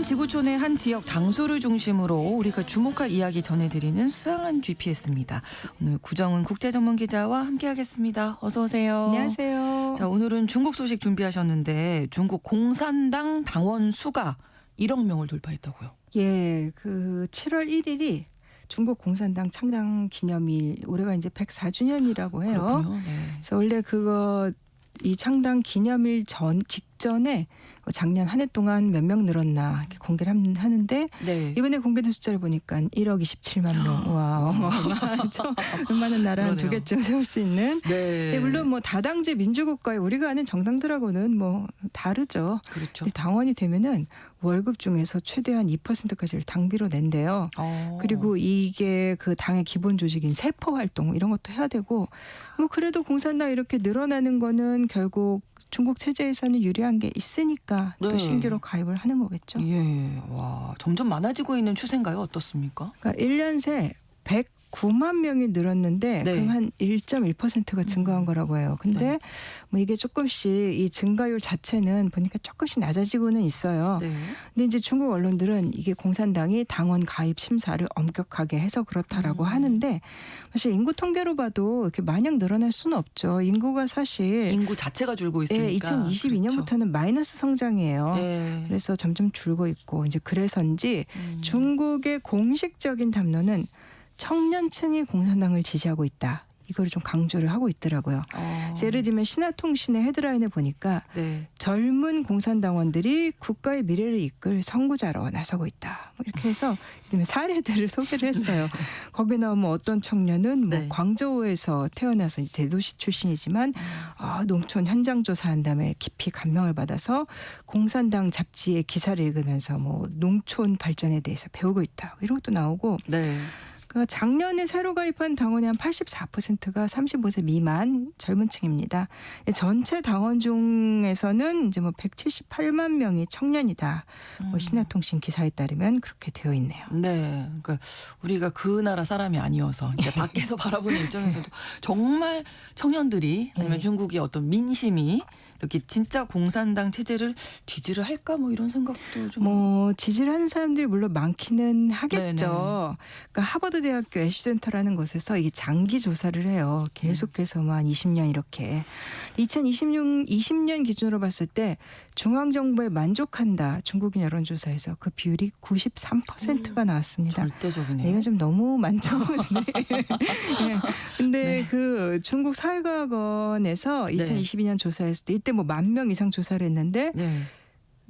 지구촌의 한 지역 장소를 중심으로 우리가 주목할 이야기 전해드리는 수상한 GPS입니다. 오늘 구정은 국제전문기자와 함께하겠습니다. 어서 오세요. 안녕하세요. 자, 오늘은 중국 소식 준비하셨는데 중국 공산당 당원 수가 1억 명을 돌파했다고요. 예, 그 7월 1일이 중국 공산당 창당 기념일, 올해가 이제 104주년이라고 해요. 그렇군요. 네. 그래서 원래 이 창당 기념일 직전에 작년 한 해 동안 몇 명 늘었나 이렇게 공개를 하는데 네. 이번에 공개된 숫자를 보니까 1억 27만 명. 와, 어마어마하죠. 웬만한 나라 한 두 그러네요. 개쯤 세울 수 있는. 네. 네, 물론 뭐 다당제 민주국가에 우리가 아는 정당들하고는 뭐 다르죠. 그렇죠. 당원이 되면은 월급 중에서 최대한 2%까지를 당비로 낸대요. 그리고 이게 그 당의 기본 조직인 세포 활동 이런 것도 해야 되고 뭐 그래도 공산당 이렇게 늘어나는 거는 결국 중국 체제에서는 유리한 게 있으니까 또 네. 신규로 가입을 하는 거겠죠. 예, 와, 점점 많아지고 있는 추세인가요? 어떻습니까? 그러니까 1년 새 109만 명이 늘었는데 네. 그럼 한 1.1%가 증가한 거라고 해요. 근데 네. 뭐 이게 조금씩 이 증가율 자체는 보니까 조금씩 낮아지고는 있어요. 네. 근데 이제 중국 언론들은 이게 공산당이 당원 가입 심사를 엄격하게 해서 그렇다라고 하는데 사실 인구 통계로 봐도 이렇게 마냥 늘어날 수는 없죠. 인구가 사실 인구 자체가 줄고 있으니까. 예, 2022년부터는 마이너스 성장이에요. 네. 그래서 점점 줄고 있고 이제 그래서인지 중국의 공식적인 담론은 청년층이 공산당을 지지하고 있다. 이거를 좀 강조를 하고 있더라고요. 예를 들면 신화통신의 헤드라인을 보니까 네. 젊은 공산당원들이 국가의 미래를 이끌 선구자로 나서고 있다. 뭐 이렇게 해서 사례들을 소개를 했어요. 거기 나오면 어떤 청년은 뭐 네. 광저우에서 태어나서 이제 대도시 출신이지만 농촌 현장 조사한 다음에 깊이 감명을 받아서 공산당 잡지의 기사를 읽으면서 뭐 농촌 발전에 대해서 배우고 있다. 이런 것도 나오고 네. 그 작년에 새로 가입한 당원의 한 84%가 35세 미만 젊은 층입니다. 전체 당원 중에서는 이제 뭐 178만 명이 청년이다. 뭐 신화통신 기사에 따르면 그렇게 되어 있네요. 네, 그러니까 우리가 그 나라 사람이 아니어서 이제 밖에서 바라보는 입장에서도 정말 청년들이 아니면 중국의 어떤 민심이 이렇게 진짜 공산당 체제를 지지를 할까 뭐 이런 생각도 좀. 뭐 지지를 하는 사람들이 물론 많기는 하겠죠. 네네. 그러니까 하버드 대학교 애쉬센터라는 곳에서 이 장기 조사를 해요. 계속해서 뭐 한 20년 이렇게. 2020년 기준으로 봤을 때 중앙정부에 만족한다. 중국인 여론조사에서 그 비율이 93%가 나왔습니다. 절대적이네요. 이건 좀 너무 많죠. 네. 근데 그 중국 사회과학원에서 2022년 조사했을 때 이때 뭐 10,000명 이상 조사를 했는데 네.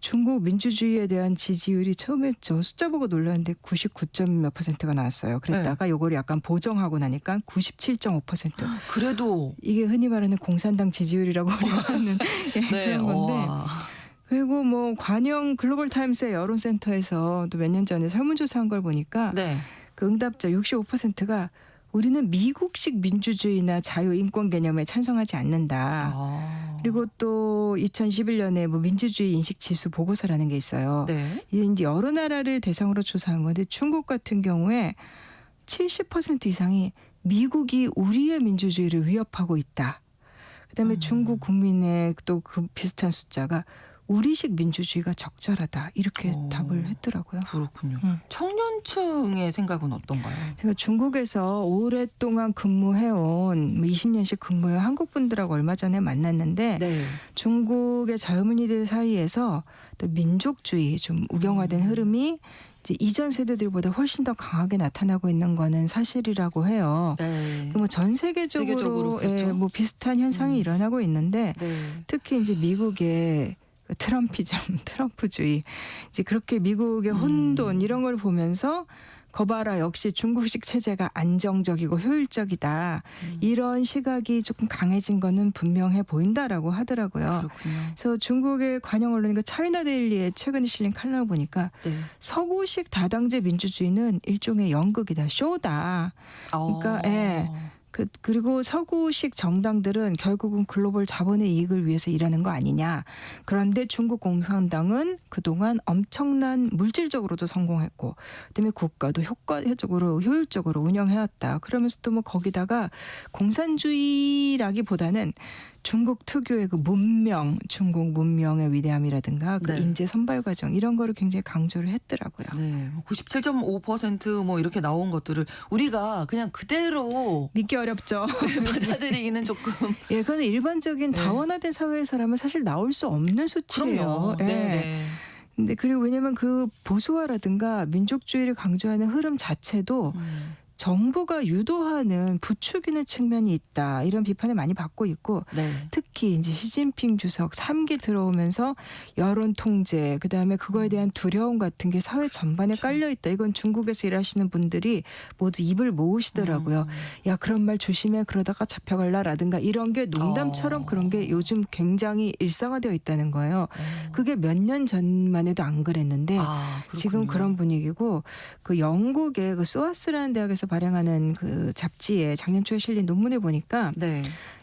중국 민주주의에 대한 지지율이 처음에 저 숫자 보고 놀랐는데 99몇 %가 나왔어요. 그랬다가 요걸 약간 보정하고 나니까 97.5%. 그래도 이게 흔히 말하는 공산당 지지율이라고 우리가 하는 그런 건데. 와. 그리고 뭐 관영 글로벌 타임스의 여론센터에서 또 몇 년 전에 설문조사한 걸 보니까 네. 그 응답자 65%가 우리는 미국식 민주주의나 자유인권 개념에 찬성하지 않는다. 그리고 또 2011년에 뭐 민주주의 인식지수 보고서라는 게 있어요. 네. 이게 이제 여러 나라를 대상으로 조사한 건데 중국 같은 경우에 70% 이상이 미국이 우리의 민주주의를 위협하고 있다. 그다음에 중국 국민의 또 그 비슷한 숫자가 우리식 민주주의가 적절하다. 이렇게 답을 했더라고요. 그렇군요. 청년층의 생각은 어떤가요? 제가 중국에서 오랫동안 근무해온 20년씩 근무해온 한국 분들하고 얼마 전에 만났는데 네. 중국의 젊은이들 사이에서 또 민족주의 좀 우경화된 흐름이 이제 이전 세대들보다 훨씬 더 강하게 나타나고 있는 거는 사실이라고 해요. 네. 뭐 전 세계적으로 그렇죠. 예, 뭐 비슷한 현상이 일어나고 있는데 네. 특히 이제 미국의 트럼피즘, 트럼프주의, 이제 그렇게 미국의 혼돈 이런 걸 보면서 거봐라 역시 중국식 체제가 안정적이고 효율적이다. 이런 시각이 조금 강해진 거는 분명해 보인다라고 하더라고요. 그렇군요. 그래서 중국의 관영 언론인 차이나 데일리에 최근에 실린 칼럼을 보니까 네. 서구식 다당제 민주주의는 일종의 연극이다, 쇼다. 그러니까 예. 그리고 서구식 정당들은 결국은 글로벌 자본의 이익을 위해서 일하는 거 아니냐. 그런데 중국 공산당은 그동안 엄청난 물질적으로도 성공했고 그다음에 국가도 효율적으로 운영해왔다. 그러면서 또 뭐 거기다가 공산주의라기보다는 중국 특유의 그 문명, 중국 문명의 위대함이라든가 그 네. 인재 선발 과정 이런 거를 굉장히 강조를 했더라고요. 네, 97.5% 이렇게 나온 것들을 우리가 그냥 그대로 믿기 어렵죠. 받아들이기는 조금. 예, 그건 일반적인 네. 다원화된 사회에서라면 사실 나올 수 없는 수치예요. 그럼요. 예. 네. 근데 그리고 왜냐면 그 보수화라든가 민족주의를 강조하는 흐름 자체도 정부가 유도하는 부추기는 측면이 있다. 이런 비판을 많이 받고 있고 네. 특히 이제 시진핑 주석 3기 들어오면서 여론 통제, 그다음에 그거에 대한 두려움 같은 게 사회 전반에 깔려 있다. 이건 중국에서 일하시는 분들이 모두 입을 모으시더라고요. 야, 그런 말 조심해. 그러다가 잡혀갈라라든가 이런 게 농담처럼 그런 게 요즘 굉장히 일상화되어 있다는 거예요. 그게 몇 년 전만 해도 안 그랬는데 지금 그런 분위기고 그 영국의 그 소아스라는 대학에서 발행하는 그 잡지에 작년 초에 실린 논문을 보니까 네.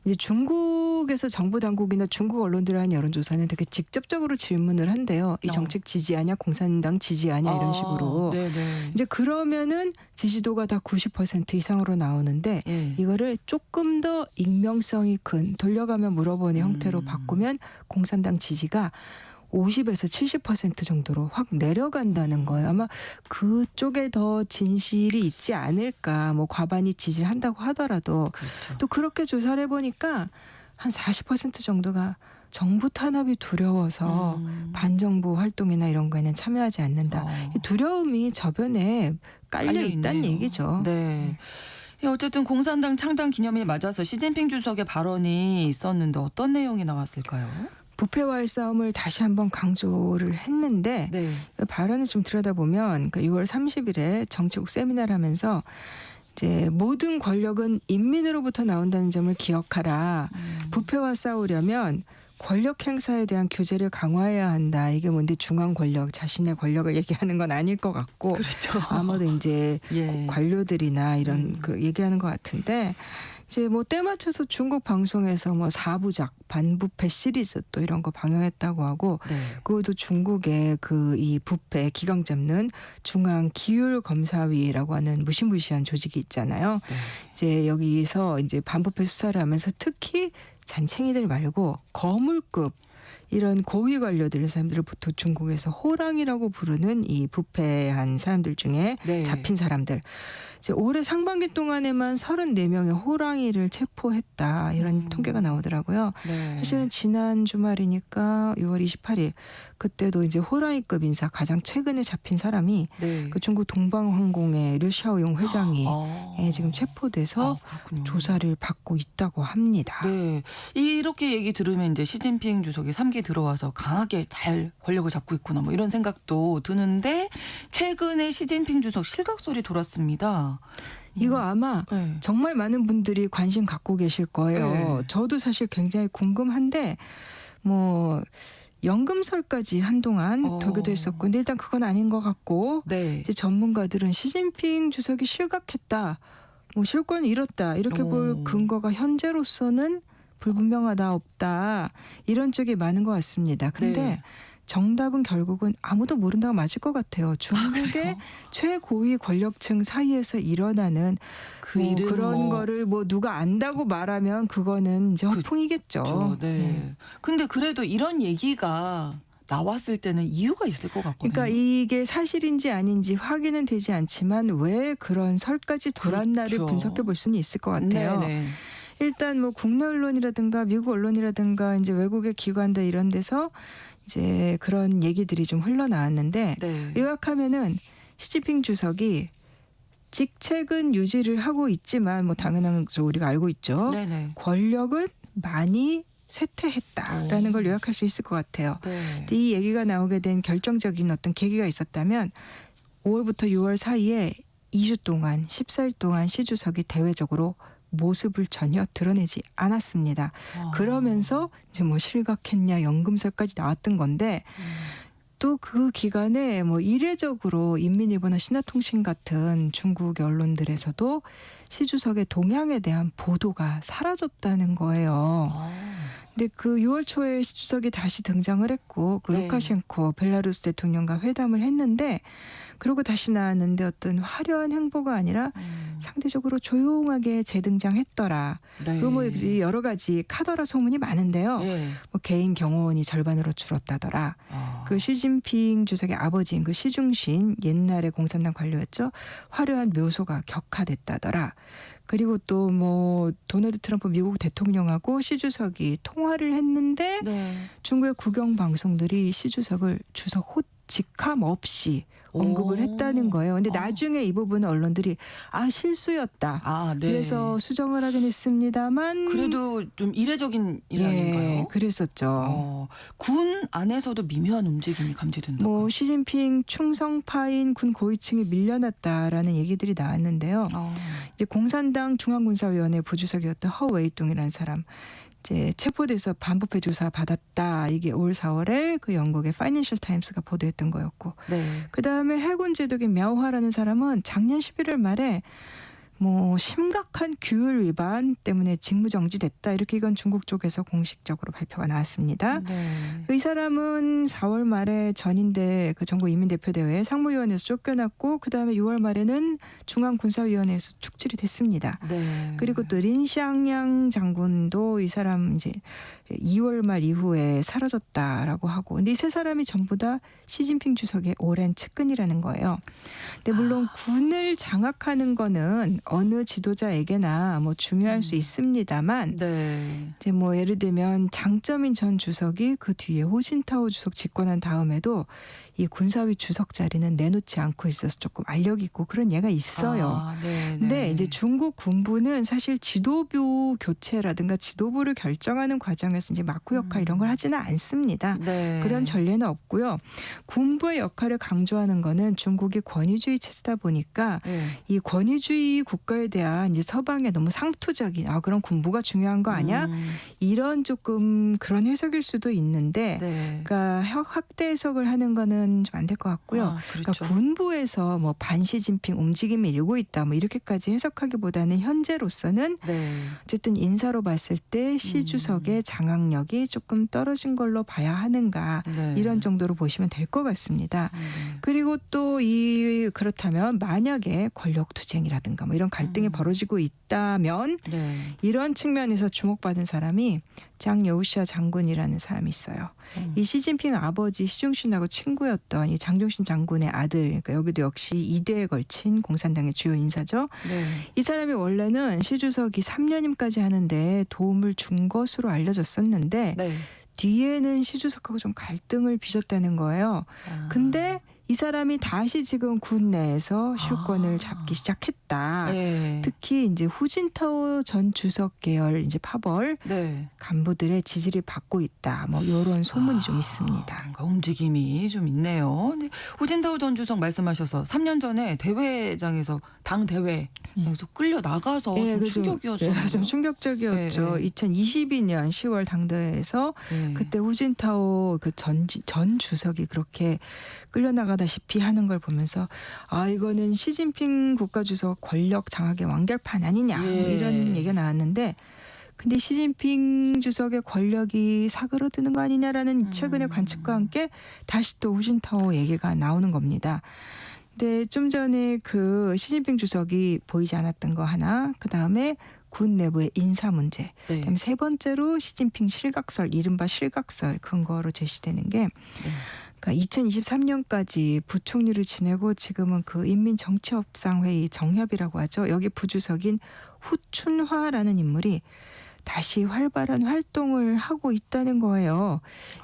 이제 중국에서 정부 당국이나 중국 언론들을 한 여론조사는 되게 직접적으로 질문을 한대요. 이 정책 지지하냐, 공산당 지지하냐 이런 식으로. 네네. 이제 그러면은 지지도가 다 90% 이상으로 나오는데 예. 이거를 조금 더 익명성이 큰 돌려가며 물어보는 형태로 바꾸면 공산당 지지가 50에서 70% 정도로 확 내려간다는 거예요. 아마 그쪽에 더 진실이 있지 않을까. 뭐 과반이 지지를 한다고 하더라도 그렇죠. 또 그렇게 조사를 해보니까 한 40% 정도가 정부 탄압이 두려워서 반정부 활동이나 이런 거에는 참여하지 않는다. 이 두려움이 저변에 깔려 있다는 있네요. 얘기죠. 네. 예, 어쨌든 공산당 창당 기념일 맞아서 시진핑 주석의 발언이 있었는데 어떤 내용이 나왔을까요? 부패와의 싸움을 다시 한번 강조를 했는데 네. 발언을 좀 들여다보면 6월 30일에 정치국 세미나를 하면서 이제 모든 권력은 인민으로부터 나온다는 점을 기억하라. 부패와 싸우려면 권력 행사에 대한 규제를 강화해야 한다. 이게 뭔데 중앙 권력, 자신의 권력을 얘기하는 건 아닐 것 같고 그렇죠. 아마도 이제 예. 관료들이나 이런 그 얘기하는 것 같은데 이제 뭐 때 맞춰서 중국 방송에서 뭐 4부작 반부패 시리즈 또 이런 거 방영했다고 하고 네. 그것도 중국의 그 이 부패 기강 잡는 중앙 기율 검사위라고 하는 무시무시한 조직이 있잖아요. 네. 이제 여기서 이제 반부패 수사를 하면서 특히 잔챙이들 말고 거물급 이런 고위 관료들 사람들을 보통 중국에서 호랑이라고 부르는 이 부패한 사람들 중에 네. 잡힌 사람들. 이제 올해 상반기 동안에만 34명의 호랑이를 체포했다. 이런 통계가 나오더라고요. 네. 사실은 지난 주말이니까 6월 28일 그때도 이제 호랑이급 인사 가장 최근에 잡힌 사람이 네. 그 중국 동방항공의 류샤오용 회장이 아. 지금 체포돼서 그렇군요. 조사를 받고 있다고 합니다. 네. 이렇게 얘기 들으면 이제 시진핑 주석이 3기 들어와서 강하게 잘 권력을 잡고 있구나 뭐 이런 생각도 드는데 최근에 시진핑 주석 실각설이 돌았습니다. 이거 아마 네. 정말 많은 분들이 관심 갖고 계실 거예요. 네. 저도 사실 굉장히 궁금한데 뭐 연금설까지 한동안 도교도 했었고 근데 일단 그건 아닌 것 같고 네. 이제 전문가들은 시진핑 주석이 실각했다. 뭐 실권을 잃었다. 이렇게 볼 근거가 현재로서는 불분명하다 없다. 이런 쪽이 많은 것 같습니다. 근데 네. 정답은 결국은 아무도 모른다고 맞을 것 같아요. 중국의 최고위 권력층 사이에서 일어나는 그 뭐 이름 그런 뭐. 거를 뭐 누가 안다고 말하면 그거는 이제 허풍이겠죠. 그렇죠. 네. 근데 그래도 이런 얘기가 나왔을 때는 이유가 있을 것 같거든요. 그러니까 이게 사실인지 아닌지 확인은 되지 않지만 왜 그런 설까지 돌았나를 그렇죠. 분석해 볼 수는 있을 것 같아요. 네네. 일단 뭐 국내 언론이라든가 미국 언론이라든가 이제 외국의 기관들 이런 데서 이제 그런 얘기들이 좀 흘러나왔는데 네. 요약하면은 시진핑 주석이 직책은 유지를 하고 있지만 뭐 당연한 거 우리가 알고 있죠. 네네. 권력은 많이 쇠퇴했다라는 걸 요약할 수 있을 것 같아요. 네. 근데 이 얘기가 나오게 된 결정적인 어떤 계기가 있었다면 5월부터 6월 사이에 2주 동안 14일 동안 시 주석이 대외적으로 모습을 전혀 드러내지 않았습니다. 그러면서 이제 뭐 실각했냐 연금설까지 나왔던 건데 또 그 기간에 뭐 이례적으로 인민일보나 신화통신 같은 중국의 언론들에서도 시 주석의 동향에 대한 보도가 사라졌다는 거예요. 근데 그 6월 초에 시 주석이 다시 등장을 했고 그 네. 루카셴코 벨라루스 대통령과 회담을 했는데 그러고 다시 나왔는데 어떤 화려한 행보가 아니라 상대적으로 조용하게 재등장했더라. 네. 그 뭐 여러 가지 카더라 소문이 많은데요. 예. 뭐 개인 경호원이 절반으로 줄었다더라. 그 시진핑 주석의 아버지인 그 시중신 옛날에 공산당 관료였죠. 화려한 묘소가 격화됐다더라. 그리고 또 뭐 도널드 트럼프 미국 대통령하고 시 주석이 통화를 했는데 네. 중국의 국영 방송들이 시 주석을 주석 직함 없이 언급을 했다는 거예요. 근데 나중에 이 부분은 언론들이 실수였다. 네. 그래서 수정을 하긴 했습니다만 그래도 좀 이례적인 일 아닌가요? 예, 그랬었죠. 군 안에서도 미묘한 움직임이 감지된다고요. 뭐 시진핑 충성파인 군 고위층이 밀려났다라는 얘기들이 나왔는데요. 이제 공산당 중앙군사위원회 부주석이었던 허웨이동이라는 사람 이제 체포돼서 반부패 조사 받았다. 이게 올 4월에 그 영국의 파이낸셜 타임스가 보도했던 거였고. 네. 그다음에 해군 제독인 мя오하라는 사람은 작년 11월 말에 뭐 심각한 규율 위반 때문에 직무정지됐다. 이렇게 이건 중국 쪽에서 공식적으로 발표가 나왔습니다. 네. 이 사람은 4월 말에 전인대 그 전국 인민대표대회 상무위원회에서 쫓겨났고 그다음에 6월 말에는 중앙군사위원회에서 축출이 됐습니다. 네. 그리고 또 린샹양 장군도 이 사람 이제 2월 말 이후에 사라졌다라고 하고 근데 이 세 사람이 전부 다 시진핑 주석의 오랜 측근이라는 거예요. 근데 물론 군을 장악하는 거는 어느 지도자에게나 뭐 중요할 수 있습니다만 네. 이제 뭐 예를 들면 장쩌민 전 주석이 그 뒤에 호신타오 주석 집권한 다음에도 이 군사위 주석 자리는 내놓지 않고 있어서 조금 알력 있고 그런 예가 있어요. 네. 근데 이제 중국 군부는 사실 지도부 교체라든가 지도부를 결정하는 과정에서 이제 막후 역할 이런 걸 하지는 않습니다. 네. 그런 전례는 없고요. 군부의 역할을 강조하는 거는 중국이 권위주의 체제다 보니까 네. 이 권위주의 국가에 대한 이제 서방의 너무 상투적인 그런 군부가 중요한 거 아니야? 이런 조금 그런 해석일 수도 있는데 네. 그러니까 확대 해석을 하는 거는 좀 안 될 것 같고요. 그렇죠. 그러니까 군부에서 뭐 반시진핑 움직임이 일고 있다 뭐 이렇게까지 해석하기보다는 현재로서는 네. 어쨌든 인사로 봤을 때 시 주석의 장악력이 조금 떨어진 걸로 봐야 하는가 네. 이런 정도로 보시면 될 것 같습니다. 그리고 또 그렇다면 만약에 권력 투쟁이라든가 뭐 이런 갈등이 벌어지고 있다면 네. 이런 측면에서 주목받은 사람이 장 여우시아 장군이라는 사람이 있어요. 이 시진핑 아버지 시중신하고 친구였던 이 장종신 장군의 아들, 그러니까 여기도 역시 2대에 걸친 공산당의 주요 인사죠. 네. 이 사람이 원래는 시 주석이 3년임까지 하는데 도움을 준 것으로 알려졌었는데 네. 뒤에는 시 주석하고 좀 갈등을 빚었다는 거예요. 근데 이 사람이 다시 지금 군 내에서 실권을 잡기 시작했다. 네. 특히 이제 후진타오 전 주석 계열 이제 파벌 네. 간부들의 지지를 받고 있다. 뭐 이런 소문이 좀 있습니다. 뭔가 움직임이 좀 있네요. 근데 후진타오 전 주석 말씀하셔서 3년 전에 대회장에서 당 대회에서 끌려 나가서 좀 그죠. 충격이었어요. 네, 좀 충격적이었죠. 네, 네. 2022년 10월 당대회에서 네. 그때 후진타오 그 전 주석이 그렇게 끌려나가다시피 하는 걸 보면서 이거는 시진핑 국가주석 권력 장악의 완결판 아니냐 뭐 이런 얘기가 나왔는데 근데 시진핑 주석의 권력이 사그러드는 거 아니냐라는 최근의 관측과 함께 다시 또 후진타오 얘기가 나오는 겁니다. 근데 좀 전에 그 시진핑 주석이 보이지 않았던 거 하나, 그 다음에 군 내부의 인사 문제, 네. 그다음에 세 번째로 시진핑 실각설, 이른바 실각설 근거로 제시되는 게 그러니까 2023년까지 부총리를 지내고 지금은 그 인민정치협상회의 정협이라고 하죠. 여기 부주석인 후춘화라는 인물이 다시 활발한 활동을 하고 있다는 거예요.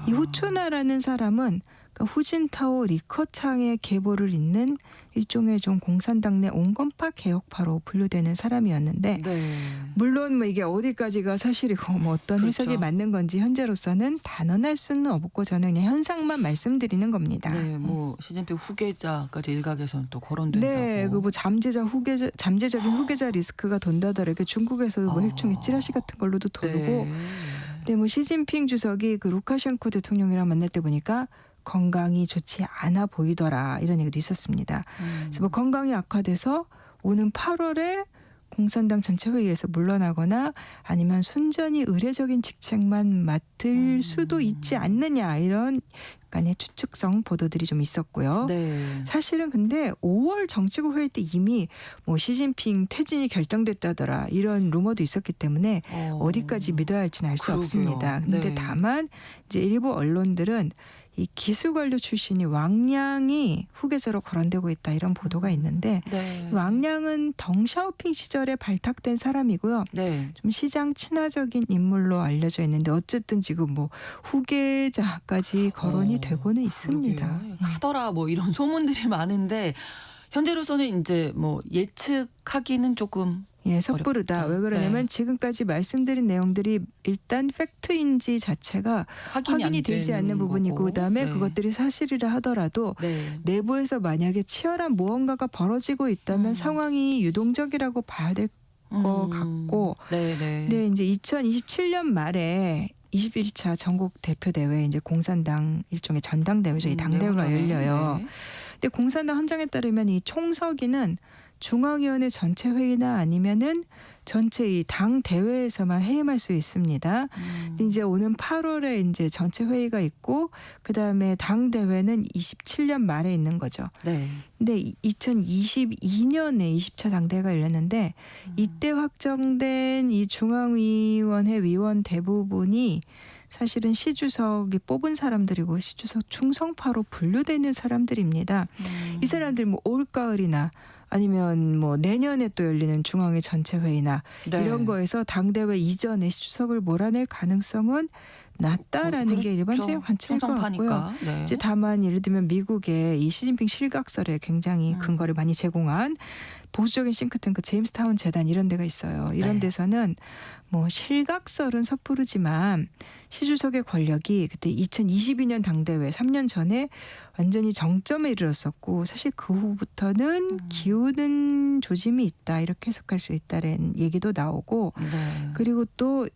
이 후춘화라는 사람은 그러니까 후진타오 리커창의 계보를 잇는 일종의 좀 공산당 내 온건파 개혁파로 분류되는 사람이었는데 네. 물론 뭐 이게 어디까지가 사실이고 뭐 어떤 그렇죠. 해석이 맞는 건지 현재로서는 단언할 수는 없고 저는 그냥 현상만 말씀드리는 겁니다. 네, 뭐 시진핑 후계자까지 일각에서는 또 거론된다고. 네, 그 뭐 잠재적인 후계자 리스크가 돈다더라. 이렇게 중국에서도 뭐 일종의 찌라시 같은 걸로도 돌고. 네. 근데 뭐 시진핑 주석이 그 루카셴코 대통령이랑 만날 때 보니까 건강이 좋지 않아 보이더라 이런 얘기도 있었습니다. 그래서 뭐 건강이 악화돼서 오는 8월에 공산당 전체 회의에서 물러나거나 아니면 순전히 의례적인 직책만 맡을 수도 있지 않느냐 이런 약간의 추측성 보도들이 좀 있었고요. 네. 사실은 근데 5월 정치국 회의 때 이미 뭐 시진핑 퇴진이 결정됐다더라 이런 루머도 있었기 때문에 어디까지 믿어야 할지는 알 수 그러게요. 없습니다. 근데 네. 다만 이제 일부 언론들은 이 기수관료 출신이 왕량이 후계자로 거론되고 있다 이런 보도가 있는데 네. 왕량은 덩샤오핑 시절에 발탁된 사람이고요. 네. 좀 시장 친화적인 인물로 알려져 있는데 어쨌든 지금 뭐 후계자까지 거론이 되고는 있습니다. 그러게요. 카더라 뭐 이런 소문들이 많은데 현재로서는 이제 뭐 예측하기는 조금 예, 섣부르다. 어렵다. 왜 그러냐면 네. 지금까지 말씀드린 내용들이 일단 팩트인지 자체가 확인이 안 되지 되는 않는 부분이고 거고. 그다음에 네. 그것들이 사실이라 하더라도 네. 내부에서 만약에 치열한 무언가가 벌어지고 있다면 상황이 유동적이라고 봐야 될 것 같고 네, 네. 근데 이제 2027년 말에 21차 전국 대표 대회 이제 공산당 일종의 전당대회죠. 이 당대회가 내후년에. 열려요. 네. 근데 공산당 헌장에 따르면 이 총서기는 중앙위원회 전체 회의나 아니면은 전체 이 당 대회에서만 해임할 수 있습니다. 근데 이제 오는 8월에 이제 전체 회의가 있고 그 다음에 당 대회는 27년 말에 있는 거죠. 네. 근데 2022년에 20차 당대회가 열렸는데 이때 확정된 이 중앙위원회 위원 대부분이 사실은 시 주석이 뽑은 사람들이고 시 주석 충성파로 분류되어 있는 사람들입니다. 이 사람들이 뭐 올가을이나 아니면 뭐 내년에 또 열리는 중앙회 전체 회의나 네. 이런 거에서 당대회 이전에 시 주석을 몰아낼 가능성은 낮다라는 게 일반적인 관점일 것 같고요. 충성파니까. 네. 이제 다만 예를 들면 미국의 이 시진핑 실각설에 굉장히 근거를 많이 제공한 보수적인 싱크탱크 제임스타운 재단 이런 데가 있어요. 이런 네. 데서는 뭐 실각설은 섣부르지만 시 주석의 권력이 그때 2022년 당대회 3년 전에 완전히 정점에 이르렀었고 사실 그 후부터는 기우는 조짐이 있다 이렇게 해석할 수 있다는 얘기도 나오고 네. 그리고 또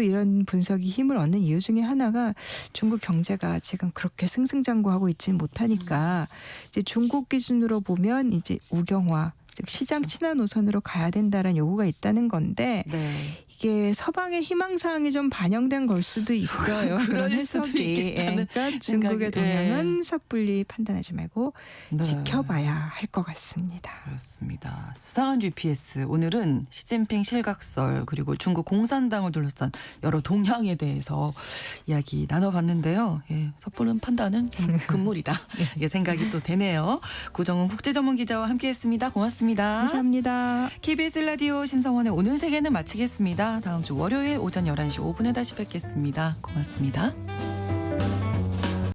이런 분석이 힘을 얻는 이유 중에 하나가 중국 경제가 지금 그렇게 승승장구하고 있지는 못하니까 이제 중국 기준으로 보면 이제 우경화 즉 시장 친화 노선으로 가야 된다는 요구가 있다는 건데 네. 이게 서방의 희망사항이 좀 반영된 걸 수도 있어요. 그런 그럴 수도 해석이. 있겠다는 그러니까 중국의 생각이, 동향은 섣불리 판단하지 말고 네. 지켜봐야 할 것 같습니다. 그렇습니다. 수상한 GPS 오늘은 시진핑 실각설 그리고 중국 공산당을 둘러싼 여러 동향에 대해서 이야기 나눠봤는데요. 예, 섣부른 판단은 좀 금물이다. 이게 생각이 또 되네요. 고정은 국제전문기자와 함께했습니다. 고맙습니다. 감사합니다. KBS 라디오 신성원의 오늘 세계는 마치겠습니다. 다음 주 월요일 오전 11시 5분에 다시 뵙겠습니다. 고맙습니다.